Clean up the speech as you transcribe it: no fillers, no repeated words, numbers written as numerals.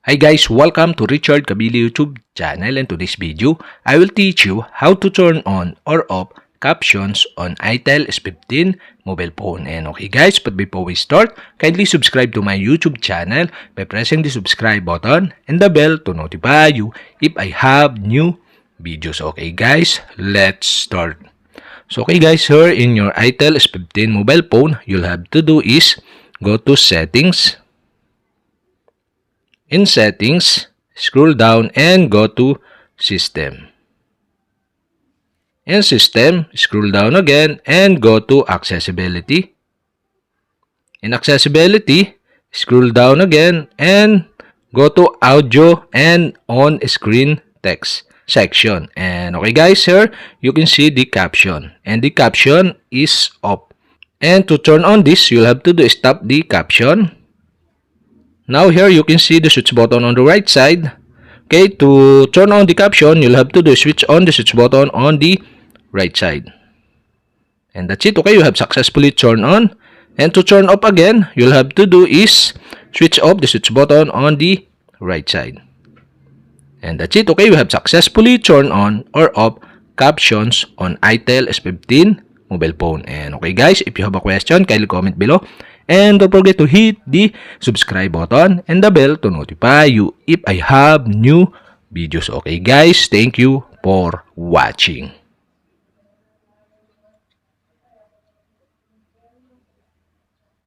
Hi guys, welcome to Richard Cabile YouTube channel, and to this video, I will teach you how to turn on or off captions on itel S15 mobile phone. And okay guys, but before we start, kindly subscribe to my YouTube channel by pressing the subscribe button and the bell to notify you if I have new videos. Okay guys, let's start. So okay guys, here in your itel S15 mobile phone, you'll have to do is go to settings. In settings, scroll down and go to system. In system, scroll down again and go to accessibility. In accessibility, scroll down again and go to audio and on-screen text section. And okay guys, here you can see the caption, and the caption is off. And to turn on this, you'll have to do stop the caption. Now here you can see the switch button on the right side. Okay, to turn on the caption, you'll have to do switch on the switch button on the right side. And that's it. Okay, you have successfully turned on. And to turn off again, you'll have to do is switch off the switch button on the right side. And that's it. Okay, you have successfully turned on or off captions on itel S15 mobile phone. And okay guys, if you have a question, kindly comment below. And don't forget to hit the subscribe button and the bell to notify you if I have new videos. Okay guys, thank you for watching.